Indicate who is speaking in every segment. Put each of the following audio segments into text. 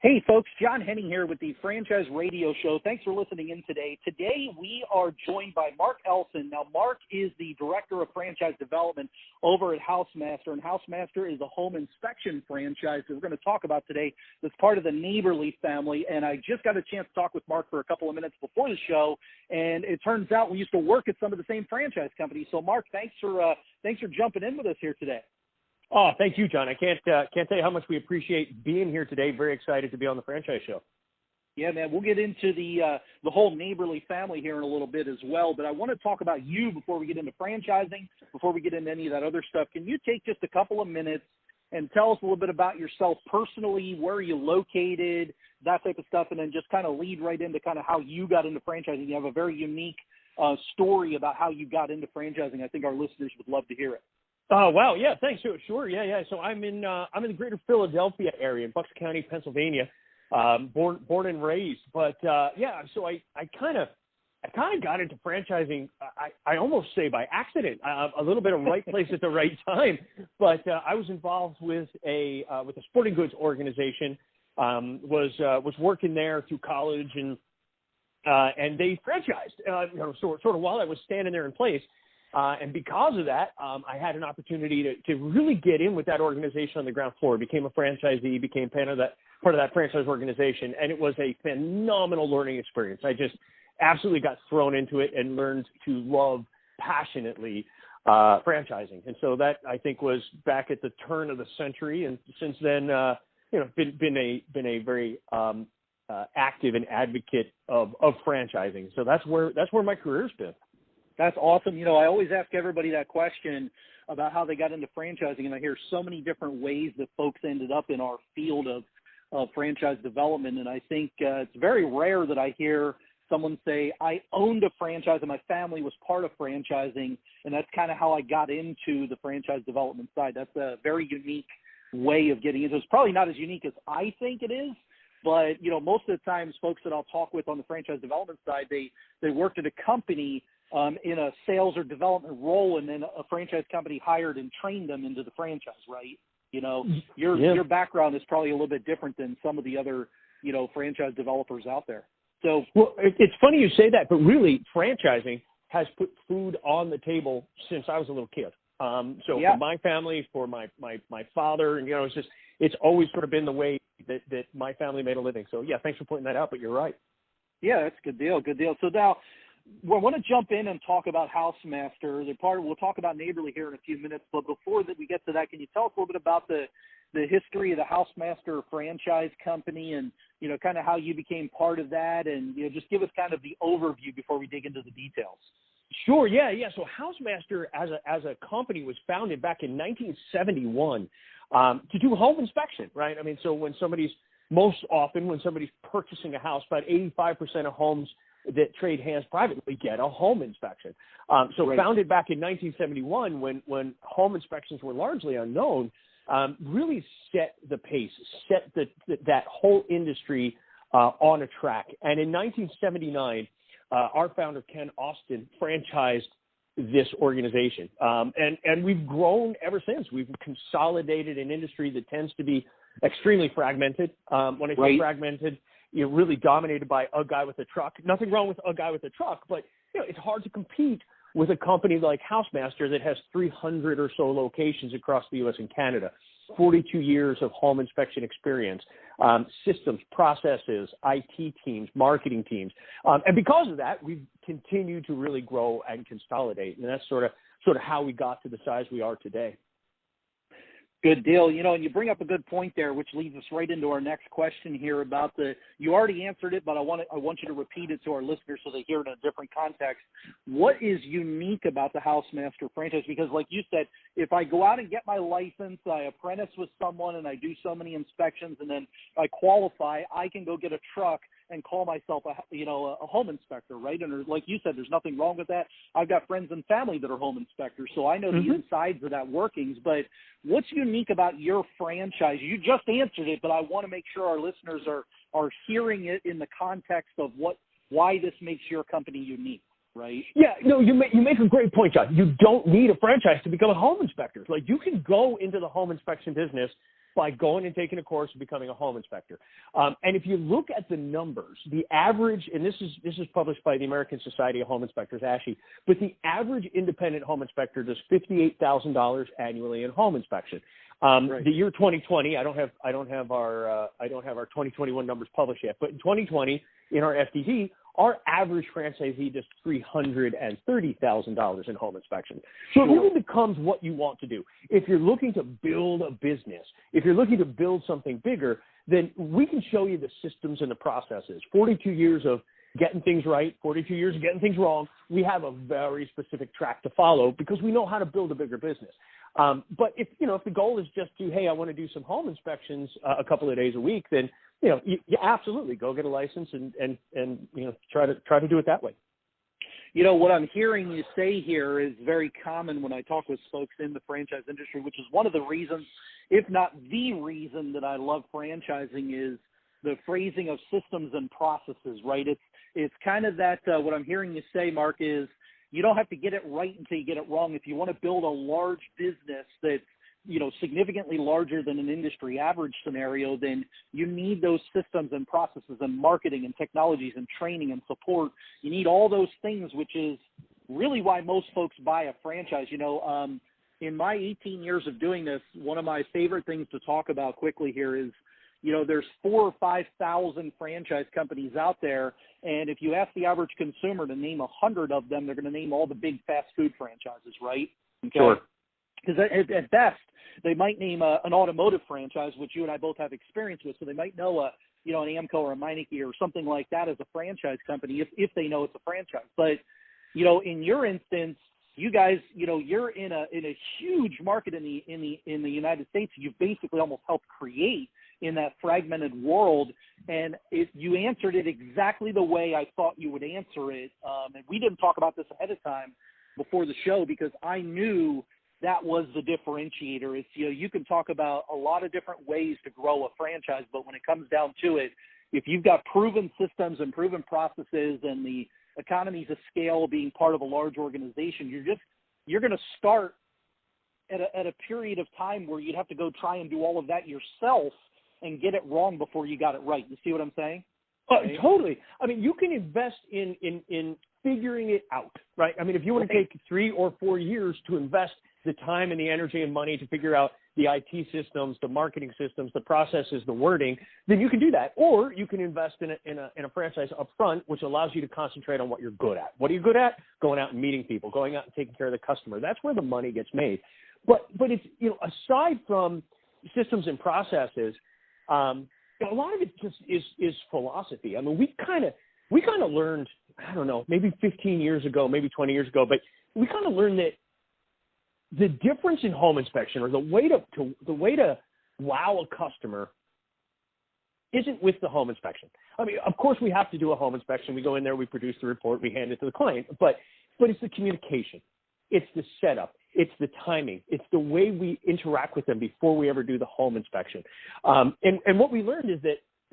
Speaker 1: Hey, folks, John Henning here with the Franchise Radio Show. Thanks for listening in today. Today, we are joined by Mark Elson. Now, Mark is the Director of Franchise Development over at HouseMaster, and HouseMaster is a home inspection franchise that we're going to talk about today that's part of the Neighborly family. And I just got a chance to talk with Mark for a couple of minutes before the show, and it turns out we used to work at some of the same franchise companies. So, Mark, thanks for jumping in with us here today.
Speaker 2: Oh, thank you, John. I can't tell you how much we appreciate being here today. Very excited to be on the franchise show.
Speaker 1: Yeah, man, we'll get into the whole Neighborly family here in a little bit as well. But I want to talk about you before we get into franchising, before we get into any of that other stuff. Can you take just a couple of minutes and tell us a little bit about yourself personally, where are you located, that type of stuff, and then just kind of lead right into kind of how you got into franchising. You have a very unique story about how you got into franchising. I think our listeners would love to hear it.
Speaker 2: Oh, wow. Yeah, thanks. Sure. Yeah. So I'm in the greater Philadelphia area in Bucks County, Pennsylvania, born and raised. But so I kind of got into franchising. I almost say by accident, a little bit of right place at the right time. But I was involved with a sporting goods organization. Was working there through college and they franchised. Sort of while I was standing there in place. And because of that, I had an opportunity to really get in with that organization on the ground floor. Became a franchisee, became part of that franchise organization, and it was a phenomenal learning experience. I just absolutely got thrown into it and learned to love passionately franchising. And so that, I think, was back at the turn of the century, and since then, been a very active and advocate of franchising. So that's where my career's been.
Speaker 1: That's awesome. I always ask everybody that question about how they got into franchising, and I hear so many different ways that folks ended up in our field of franchise development. And I think it's very rare that I hear someone say, I owned a franchise and my family was part of franchising, and that's kind of how I got into the franchise development side. That's a very unique way of getting into it. It's probably not as unique as I think it is. But, most of the times folks that I'll talk with on the franchise development side, they worked at a company in a sales or development role, and then a franchise company hired and trained them into the franchise, right? Your background is probably a little bit different than some of the other, franchise developers out there. So,
Speaker 2: well, it's funny you say that, but really franchising has put food on the table since I was a little kid. For my family, for my father, and, it's always sort of been the way that my family made a living. So, yeah, thanks for pointing that out, but you're right.
Speaker 1: Yeah, that's a good deal. Good deal. So now, we want to jump in and talk about HouseMaster. We'll talk about Neighborly here in a few minutes, but before that we get to that, can you tell us a little bit about the history of the HouseMaster franchise company and, kind of how you became part of that, and, just give us kind of the overview before we dig into the details.
Speaker 2: Sure, yeah. So HouseMaster as a company was founded back in 1971 to do home inspection, right? I mean, so when somebody's purchasing a house, about 85% of homes that trade hands privately get a home inspection. Founded back in 1971 when home inspections were largely unknown, really set the pace, set that whole industry on a track. And in 1979, our founder, Ken Austin, franchised this organization. And we've grown ever since. We've consolidated an industry that tends to be extremely fragmented. When I say fragmented, really dominated by a guy with a truck. Nothing wrong with a guy with a truck, but it's hard to compete with a company like HouseMaster that has 300 or so locations across the U.S. and Canada, 42 years of home inspection experience, systems, processes, IT teams, marketing teams. And because of that, we've continued to really grow and consolidate. And that's sort of how we got to the size we are today.
Speaker 1: Good deal. And you bring up a good point there, which leads us right into our next question here about you already answered it, but I want you to repeat it to our listeners so they hear it in a different context. What is unique about the HouseMaster franchise? Because like you said, if I go out and get my license, I apprentice with someone and I do so many inspections and then I qualify, I can go get a truck and call myself a home inspector, right? And like you said, there's nothing wrong with that. I've got friends and family that are home inspectors, so I know the insides of that workings. But what's unique about your franchise? You just answered it, but I want to make sure our listeners are hearing it in the context of why this makes your company unique, right?
Speaker 2: Yeah, no, you make a great point, John. You don't need a franchise to become a home inspector. Like, you can go into the home inspection business by going and taking a course and becoming a home inspector. And if you look at the numbers, the average, and this is published by the American Society of Home Inspectors, ASHI, but the average independent home inspector does $58,000 annually in home inspection.
Speaker 1: Right.
Speaker 2: The year 2020, I don't have our 2021 numbers published yet, but in 2020 in our FDD, our average franchisee does $330,000 in home inspection. So it really becomes what you want to do. If you're looking to build a business, if you're looking to build something bigger, then we can show you the systems and the processes. 42 years of getting things right, 42 years of getting things wrong. We have a very specific track to follow because we know how to build a bigger business. But if the goal is just to, hey, I want to do some home inspections a couple of days a week, then you absolutely go get a license and try to do it that way.
Speaker 1: What I'm hearing you say here is very common when I talk with folks in the franchise industry, which is one of the reasons, if not the reason, that I love franchising is the phrasing of systems and processes, right? It's kind of that what I'm hearing you say, Mark, is you don't have to get it right until you get it wrong. If you want to build a large business that's significantly larger than an industry average scenario, then you need those systems and processes and marketing and technologies and training and support. You need all those things, which is really why most folks buy a franchise. In my 18 years of doing this, one of my favorite things to talk about quickly here is, there's 4,000 or 5,000 franchise companies out there. And if you ask the average consumer to name 100 of them, they're going to name all the big fast food franchises, right? Okay.
Speaker 2: Sure.
Speaker 1: Because at best, they might name an automotive franchise, which you and I both have experience with. So they might know an Amco or a Meineke or something like that as a franchise company if they know it's a franchise. But, in your instance, you guys, you're in a huge market in the United States. You've basically almost helped create in that fragmented world. And you answered it exactly the way I thought you would answer it. And we didn't talk about this ahead of time before the show because I knew that was the differentiator. It's, you can talk about a lot of different ways to grow a franchise, but when it comes down to it, if you've got proven systems and proven processes and the economies of scale being part of a large organization, you're going to start at a period of time where you'd have to go try and do all of that yourself and get it wrong before you got it right. You see what I'm saying?
Speaker 2: Totally. I mean, you can invest in figuring it out, right? I mean, if you want to take 3 or 4 years to invest the time and the energy and money to figure out the IT systems, the marketing systems, the processes, the wording, then you can do that. Or you can invest in a franchise up front, which allows you to concentrate on what you're good at. What are you good at? Going out and meeting people, going out and taking care of the customer. That's where the money gets made. But it's, aside from systems and processes, a lot of it just is philosophy. I mean, we kind of learned, I don't know, maybe 15 years ago, maybe 20 years ago, but we kind of learned that the difference in home inspection, or the way to wow a customer, isn't with the home inspection. I mean, of course, we have to do a home inspection. We go in there, we produce the report, we hand it to the client. But it's the communication, it's the setup, it's the timing, it's the way we interact with them before we ever do the home inspection. And what we learned is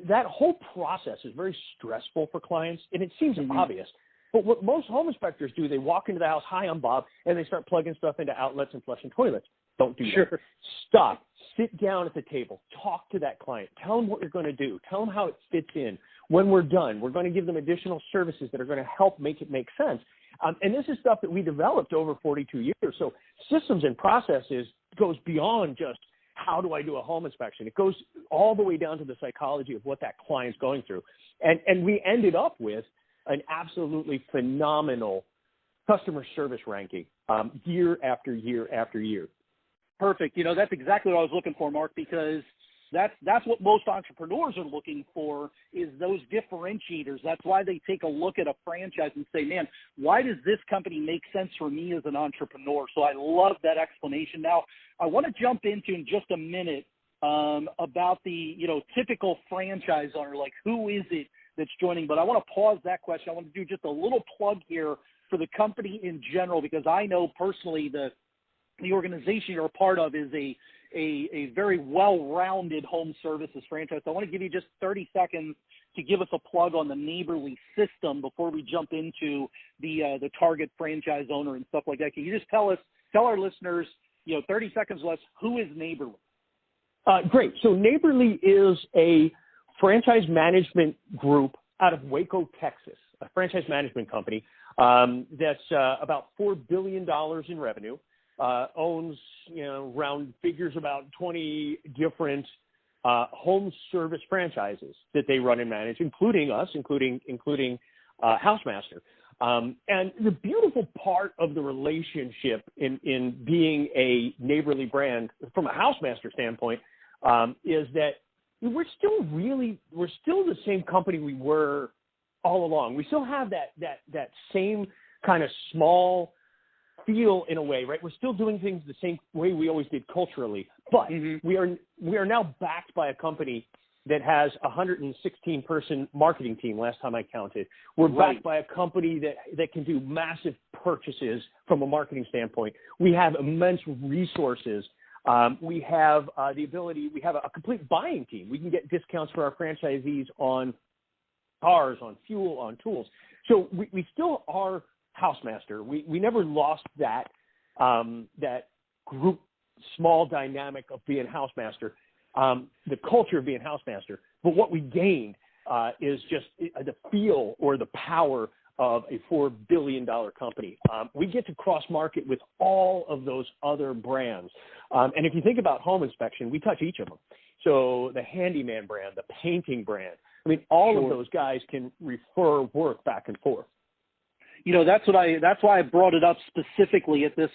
Speaker 2: that whole process is very stressful for clients, and it seems obvious. But what most home inspectors do, they walk into the house, hi, I'm Bob, and they start plugging stuff into outlets and flushing toilets. Don't do that. Stop. Sit down at the table. Talk to that client. Tell them what you're going to do. Tell them how it fits in. When we're done, we're going to give them additional services that are going to help make it make sense. And this is stuff that we developed over 42 years. So systems and processes goes beyond just how do I do a home inspection. It goes all the way down to the psychology of what that client's going through. And we ended up with an absolutely phenomenal customer service ranking year after year after year.
Speaker 1: Perfect. That's exactly what I was looking for, Mark, because that's what most entrepreneurs are looking for, is those differentiators. That's why they take a look at a franchise and say, man, why does this company make sense for me as an entrepreneur? So I love that explanation. Now, I want to jump into in just a minute about the, typical franchise owner, like who is it that's joining? But I want to pause that question. I want to do just a little plug here for the company in general, because I know personally the organization you're a part of is a very well-rounded home services franchise. So I want to give you just 30 seconds to give us a plug on the Neighborly system before we jump into the target franchise owner and stuff like that. Can you just tell our listeners, 30 seconds less, who is Neighborly?
Speaker 2: Great. So Neighborly is a franchise management group out of Waco, Texas, a franchise management company that's about $4 billion in revenue, owns, round figures about 20 different home service franchises that they run and manage, including us, including HouseMaster. And the beautiful part of the relationship in being a Neighborly brand from a HouseMaster standpoint is that we're still the same company we were all along. We still have that same kind of small feel in a way, right? We're still doing things the same way we always did culturally, but we are now backed by a company that has a 116-person marketing team. Last time I counted, we're backed by a company that can do massive purchases from a marketing standpoint. We have immense resources. We have the ability. We have a complete buying team. We can get discounts for our franchisees on cars, on fuel, on tools. So we still are HouseMaster. We never lost that group, small dynamic of being HouseMaster, the culture of being HouseMaster. But what we gained is just the feel or the power of a $4 billion company. We get to cross market with all of those other brands. And if you think about home inspection, we touch each of them. So the handyman brand, the painting brand, I mean, all of those guys can refer work back and forth.
Speaker 1: That's why I brought it up specifically at this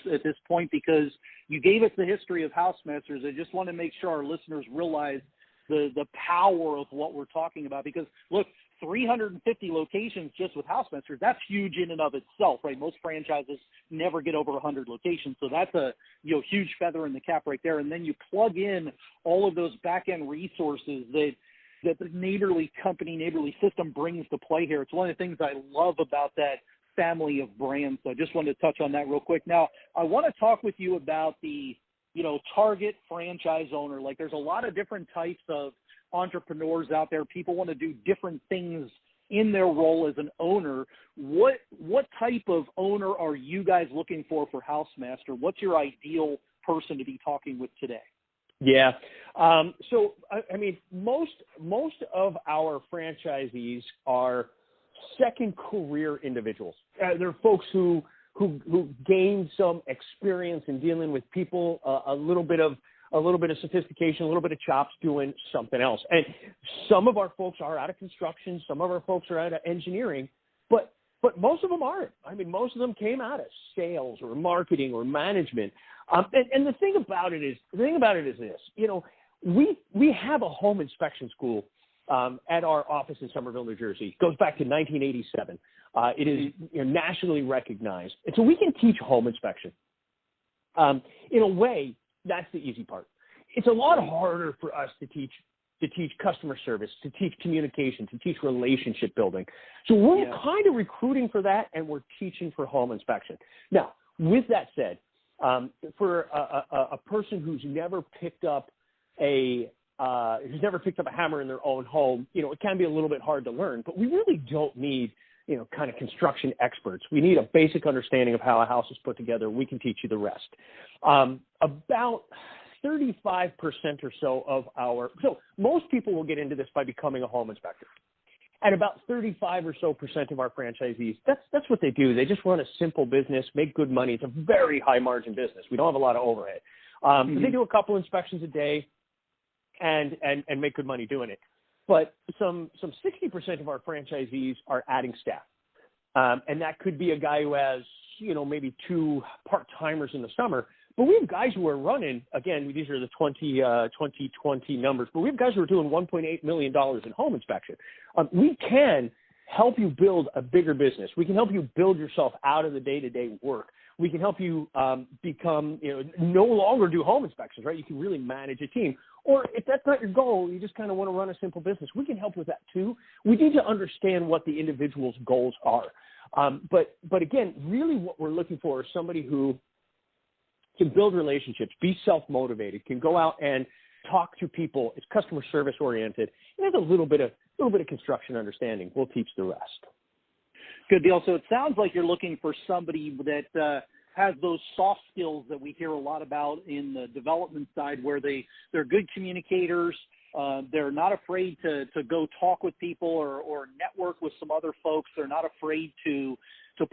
Speaker 1: point, because you gave us the history of HouseMasters. I just want to make sure our listeners realize the power of what we're talking about, because look, 350 locations just with HouseMasters, that's huge in and of itself, right? Most franchises never get over 100 locations. So that's a huge feather in the cap right there. And then you plug in all of those back-end resources that the Neighborly company, Neighborly system brings to play here. It's one of the things I love about that family of brands. So I just wanted to touch on that real quick. Now, I want to talk with you about the, target franchise owner. Like, there's a lot of different types of entrepreneurs out there. People want to do different things in their role as an owner. What type of owner are you guys looking for HouseMaster? What's your ideal person to be talking with today?
Speaker 2: Yeah. So, I mean, most of our franchisees are second career individuals. They're folks who gain some experience in dealing with people, a little bit of sophistication, a little bit of chops doing something else. And some of our folks are out of construction, some of our folks are out of engineering, but most of them aren't. I mean, most of them came out of sales or marketing or management. And the thing about it is this: we have a home inspection school at our office in Somerville, New Jersey. It goes back to 1987. It is nationally recognized. And so we can teach home inspection. In a way, that's the easy part. It's a lot harder for us to teach customer service, to teach communication, to teach relationship building. So we're kind of recruiting for that, and we're teaching for home inspection. Now, with that said, for a person who's never picked up a hammer in their own home, it can be a little bit hard to learn, but we really don't need, kind of construction experts. We need a basic understanding of how a house is put together. We can teach you the rest. About 35% or so so most people will get into this by becoming a home inspector. And about 35% or so of our franchisees, that's what they do. They just run a simple business, make good money. It's a very high margin business. We don't have a lot of overhead. But they do a couple inspections a day and make good money doing it. But some 60% of our franchisees are adding staff. And that could be a guy who has, maybe 2 part-timers in the summer. But we have guys who are running, again, these are the 2020 numbers, but we have guys who are doing $1.8 million in home inspection. We can help you build a bigger business. We can help you build yourself out of the day-to-day work. We can help you become, no longer do home inspections, right? You can really manage a team. Or if that's not your goal, you just kind of want to run a simple business, we can help with that too. We need to understand what the individual's goals are. But again, really what we're looking for is somebody who can build relationships, be self-motivated, can go out and talk to people, is customer service oriented, and has a little bit of construction understanding. We'll teach the rest.
Speaker 1: Good deal. So it sounds like you're looking for somebody that has those soft skills that we hear a lot about in the development side, where they're good communicators. They're not afraid to go talk with people or network with some other folks. They're not afraid to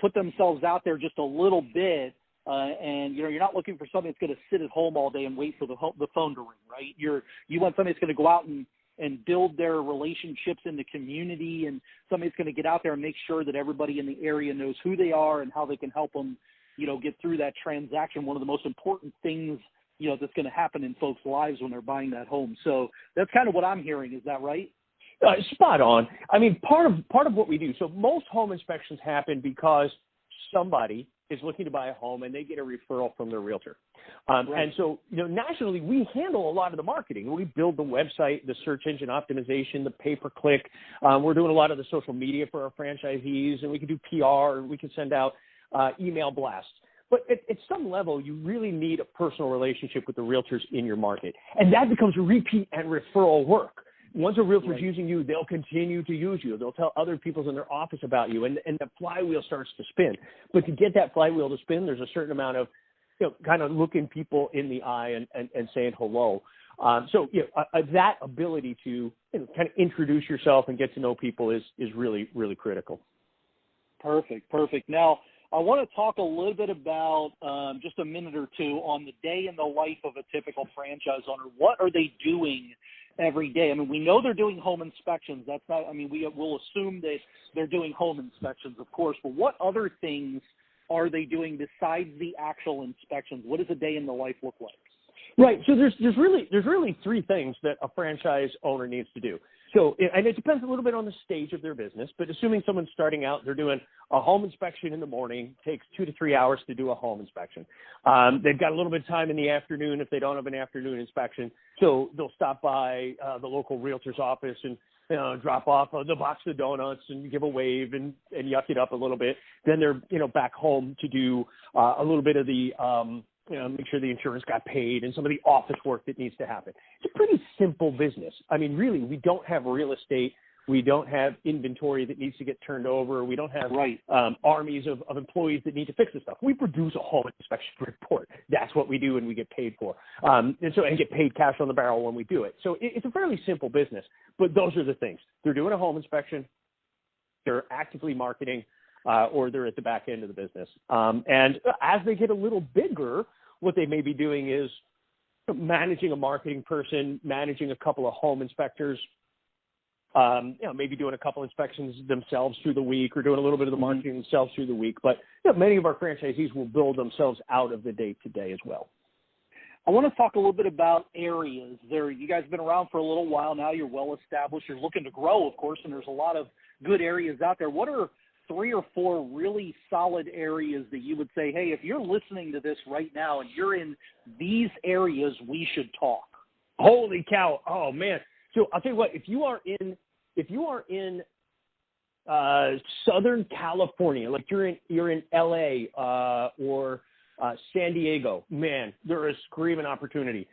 Speaker 1: put themselves out there just a little bit. And, you know, you're not looking for somebody that's going to sit at home all day and wait for the phone to ring, right? You want somebody that's going to go out and build their relationships in the community, and somebody's going to get out there and make sure that everybody in the area knows who they are and how they can help them, you know, get through that transaction. One of the most important things, you know, that's going to happen in folks' lives when they're buying that home. So that's kind of what I'm hearing. Is that right?
Speaker 2: Spot on. I mean, part of what we do. So most home inspections happen because somebody is looking to buy a home and they get a referral from their realtor. Right. And so, you know, nationally, we handle a lot of the marketing. We build the website, the search engine optimization, the pay-per-click. We're doing a lot of the social media for our franchisees, and we can do PR, and we can send out email blasts. But at some level, you really need a personal relationship with the realtors in your market. And that becomes repeat and referral work. Once a realtor is using you, they'll continue to use you. They'll tell other people in their office about you, and the flywheel starts to spin. But to get that flywheel to spin, there's a certain amount of, you know, kind of looking people in the eye and saying hello. So, you know, that ability to, you know, kind of introduce yourself and get to know people is really, really critical.
Speaker 1: Perfect. Now, I want to talk a little bit about just a minute or two on the day in the life of a typical franchise owner. What are they doing every day? I mean, we know they're doing home inspections. That's not, I mean, we'll assume that they're doing home inspections, of course, but what other things are they doing besides the actual inspections? What does a day in the life look like?
Speaker 2: Right. So there's really three things that a franchise owner needs to do. So, and it depends a little bit on the stage of their business, but assuming someone's starting out, they're doing a home inspection in the morning, takes 2 to 3 hours to do a home inspection. They've got a little bit of time in the afternoon if they don't have an afternoon inspection. So they'll stop by the local realtor's office and, you know, drop off the box of donuts and give a wave and yuck it up a little bit. Then they're, you know, back home to do a little bit of the, you know, make sure the insurance got paid and some of the office work that needs to happen. It's a pretty simple business. I mean, really, we don't have real estate. We don't have inventory that needs to get turned over. We don't have armies of employees that need to fix this stuff. We produce a home inspection report. That's what we do, and we get paid for. And get paid cash on the barrel when we do it. So it's a fairly simple business, but those are the things. They're doing a home inspection. They're actively marketing, or they're at the back end of the business. And as they get a little bigger, what they may be doing is managing a marketing person, managing a couple of home inspectors, you know, maybe doing a couple inspections themselves through the week, or doing a little bit of the marketing themselves through the week. But, you know, many of our franchisees will build themselves out of the day-to-day as well.
Speaker 1: I want to talk a little bit about areas. You guys have been around for a little while now. You're well established. You're looking to grow, of course, and there's a lot of good areas out there. What are 3 or 4 really solid areas that you would say, hey, if you're listening to this right now and you're in these areas, we should talk?
Speaker 2: Holy cow. Oh, man. So I'll tell you what, if you are in Southern California, like you're in LA or San Diego, man, there is screaming opportunity.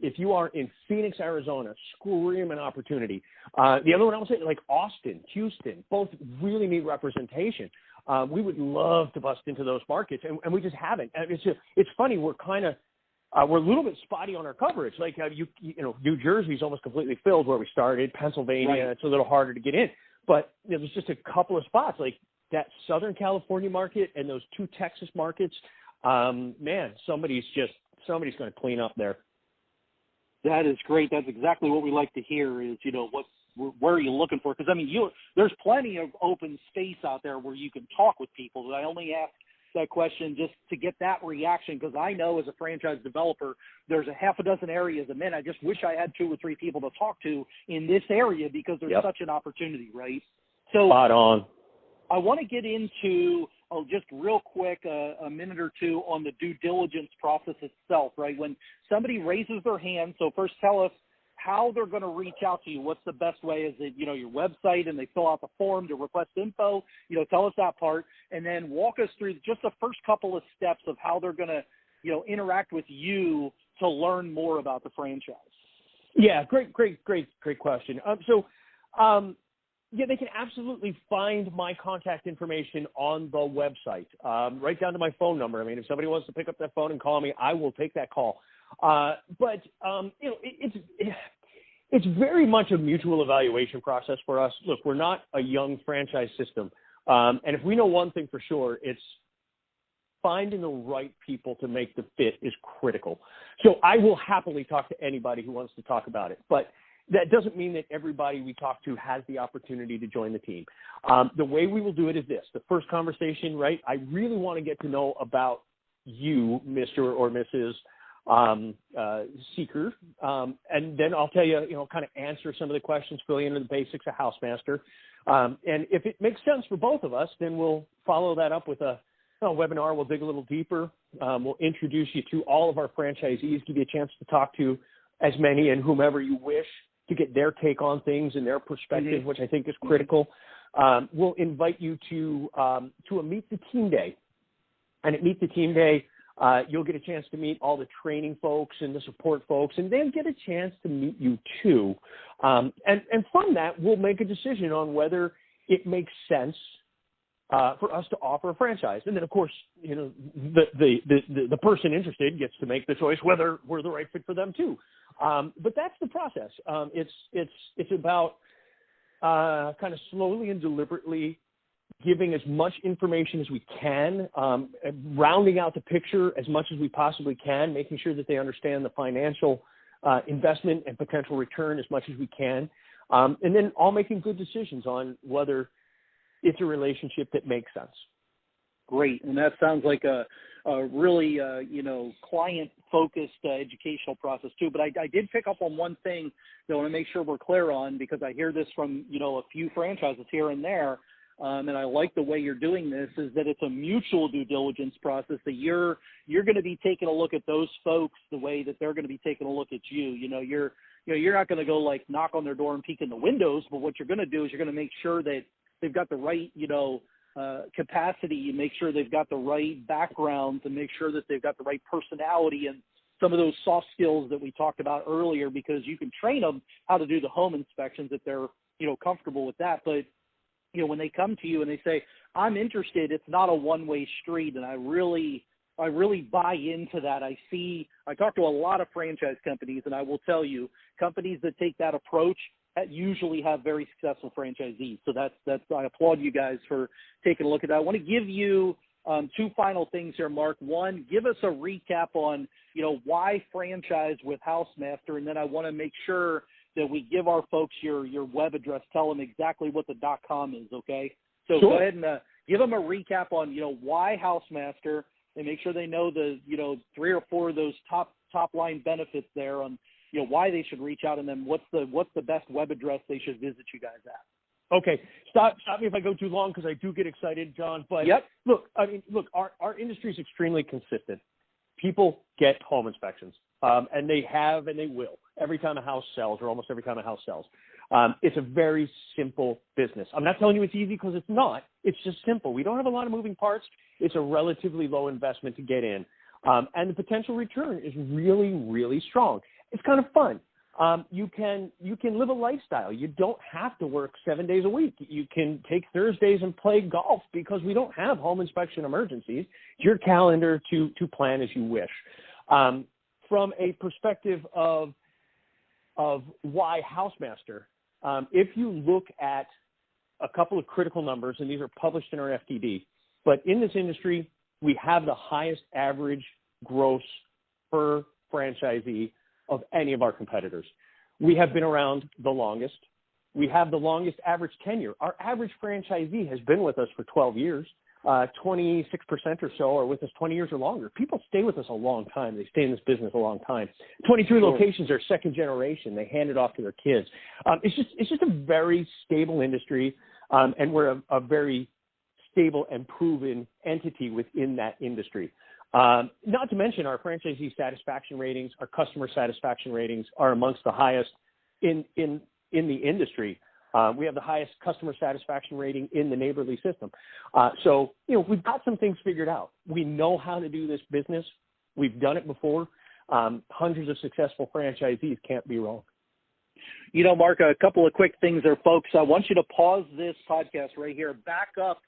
Speaker 2: If you are in Phoenix, Arizona, screaming opportunity. The other one I would say, like Austin, Houston, both really need representation. We would love to bust into those markets, and we just haven't. And it's funny, we're a little bit spotty on our coverage. Like you know, New Jersey's almost completely filled where we started. Pennsylvania, It's a little harder to get in. But you know, there's just a couple of spots like that Southern California market and those 2 Texas markets. Man, somebody's going to clean up there.
Speaker 1: That is great. That's exactly what we like to hear is, you know, where are you looking for? Because, I mean, there's plenty of open space out there where you can talk with people. But I only ask that question just to get that reaction, because I know as a franchise developer, there's a half a dozen areas. And, man, I just wish I had 2 or 3 people to talk to in this area because there's such an opportunity, right? So
Speaker 2: spot on.
Speaker 1: I want to get into just real quick a minute or two on the due diligence process itself, right? When somebody raises their hand, so first tell us how they're going to reach out to you. What's the best way? Is it, you know, your website and they fill out the form to request info? You know, tell us that part, and then walk us through just the first couple of steps of how they're going to, you know, interact with you to learn more about the franchise.
Speaker 2: Yeah, great question. they can absolutely find my contact information on the website, right down to my phone number. I mean, if somebody wants to pick up that phone and call me, I will take that call. But it's very much a mutual evaluation process for us. Look, we're not a young franchise system. And if we know one thing for sure, it's finding the right people to make the fit is critical. So I will happily talk to anybody who wants to talk about it. But that doesn't mean that everybody we talk to has the opportunity to join the team. The way we will do it is this. The first conversation, right, I really want to get to know about you, Mr. or Mrs. Seeker, and then I'll tell you, kind of answer some of the questions, fill you into the basics of HouseMaster. And if it makes sense for both of us, then we'll follow that up with a webinar. We'll dig a little deeper. We'll introduce you to all of our franchisees, give you a chance to talk to as many and whomever you wish to get their take on things and their perspective, which I think is critical. We'll invite you to a Meet the Team Day. And at Meet the Team Day, you'll get a chance to meet all the training folks and the support folks, and they'll get a chance to meet you too. And from that, we'll make a decision on whether it makes sense for us to offer a franchise. And then, of course, the person interested gets to make the choice whether we're the right fit for them too. But that's the process. It's about kind of slowly and deliberately giving as much information as we can, rounding out the picture as much as we possibly can, making sure that they understand the financial investment and potential return as much as we can, and then all making good decisions on whether it's a relationship that makes sense.
Speaker 1: Great. And that sounds like a really, client-focused educational process too. But I did pick up on one thing that I want to make sure we're clear on, because I hear this from, a few franchises here and there. And I like the way you're doing this, is that it's a mutual due diligence process, that you're going to be taking a look at those folks the way that they're going to be taking a look at you. You're not going to go like knock on their door and peek in the windows, but what you're going to do is you're going to make sure that they've got the right, capacity. You make sure they've got the right backgrounds, and make sure that they've got the right personality and some of those soft skills that we talked about earlier, because you can train them how to do the home inspections if they're, comfortable with that. But when they come to you and they say, I'm interested, it's not a one-way street. And I really buy into that. I talk to a lot of franchise companies, and I will tell you, companies that take that approach usually have very successful franchisees. So that's I applaud you guys for taking a look at that. I want to give you two final things here, Mark. One, give us a recap on, why franchise with HouseMaster, and then I want to make sure that we give our folks your web address, tell them exactly what the .com is, okay? So
Speaker 2: Sure.
Speaker 1: Go ahead and give them a recap on, why HouseMaster, and make sure they know the, 3 or 4 of those top line benefits there on, why they should reach out, and then what's the best web address they should visit you guys at.
Speaker 2: Okay. Stop me if I go too long, because I do get excited, John. But
Speaker 1: Yep.
Speaker 2: Look, our industry is extremely consistent. People get home inspections, and they have and they will every time a house sells, or almost every time a house sells. It's a very simple business. I'm not telling you it's easy, because it's not. It's just simple. We don't have a lot of moving parts. It's a relatively low investment to get in, and the potential return is really, really strong. It's kind of fun. You can live a lifestyle. You don't have to work 7 days a week. You can take Thursdays and play golf, because we don't have home inspection emergencies. It's your calendar to plan as you wish. From a perspective of why HouseMaster, if you look at a couple of critical numbers, and these are published in our FTD, but in this industry, we have the highest average gross per franchisee of any of our competitors. We have been around the longest. We have the longest average tenure. Our average franchisee has been with us for 12 years. 26% or so are with us 20 years or longer. People stay with us a long time. They stay in this business a long time. 23 locations are second generation. They hand it off to their kids. It's just a very stable industry, and we're a very stable and proven entity within that industry. Not to mention our franchisee satisfaction ratings, our customer satisfaction ratings are amongst the highest in the industry. We have the highest customer satisfaction rating in the neighborly system. So, we've got some things figured out. We know how to do this business. We've done it before. Hundreds of successful franchisees can't be wrong.
Speaker 1: You know, Mark, a couple of quick things there, folks. I want you to pause this podcast right here, back up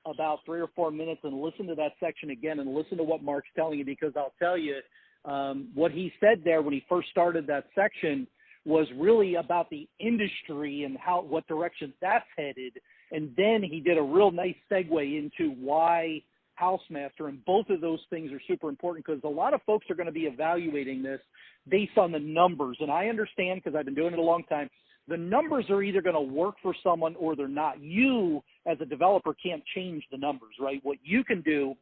Speaker 1: about 3 or 4 minutes and listen to that section again and listen to what Mark's telling you, because I'll tell you what he said there when he first started that section was really about the industry and what direction that's headed. And then he did a real nice segue into why HouseMaster, and both of those things are super important because a lot of folks are going to be evaluating this based on the numbers. And I understand, because I've been doing it a long time, the numbers are either going to work for someone or they're not. You, as a developer, can't change the numbers, right? What you can do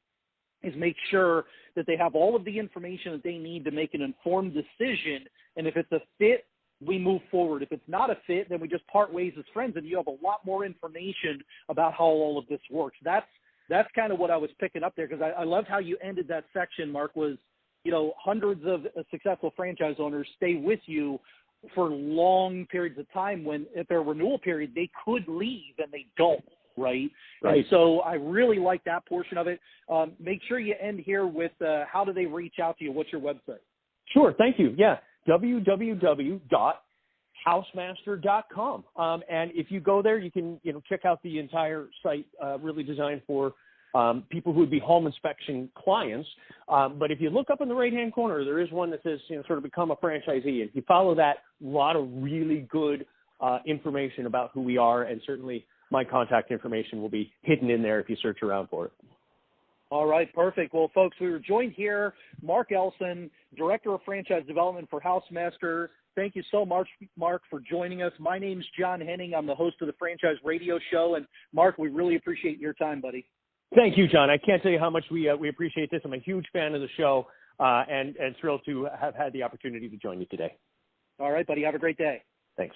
Speaker 1: is make sure that they have all of the information that they need to make an informed decision. And if it's a fit, we move forward. If it's not a fit, then we just part ways as friends, and you have a lot more information about how all of this works. That's kind of what I was picking up there, because I loved how you ended that section, Mark, was, you know, hundreds of successful franchise owners stay with you for long periods of time when at their renewal period, they could leave and they don't, right? And so I really like that portion of it. Make sure you end here with how do they reach out to you? What's your website?
Speaker 2: Sure. Thank you. Yeah. www.housemaster.com. And if you go there, you can, check out the entire site, really designed for people who would be home inspection clients. But if you look up in the right-hand corner, there is one that says, sort of become a franchisee. And if you follow that, a lot of really good information about who we are. And certainly my contact information will be hidden in there if you search around for it.
Speaker 1: All right, perfect. Well, folks, we were joined here, Mark Elson, Director of Franchise Development for HouseMaster. Thank you so much, Mark, for joining us. My name's John Henning. I'm the host of the Franchise Radio Show. And, Mark, we really appreciate your time, buddy.
Speaker 2: Thank you, John. I can't tell you how much we appreciate this. I'm a huge fan of the show and thrilled to have had the opportunity to join you today.
Speaker 1: All right, buddy. Have a great day.
Speaker 2: Thanks.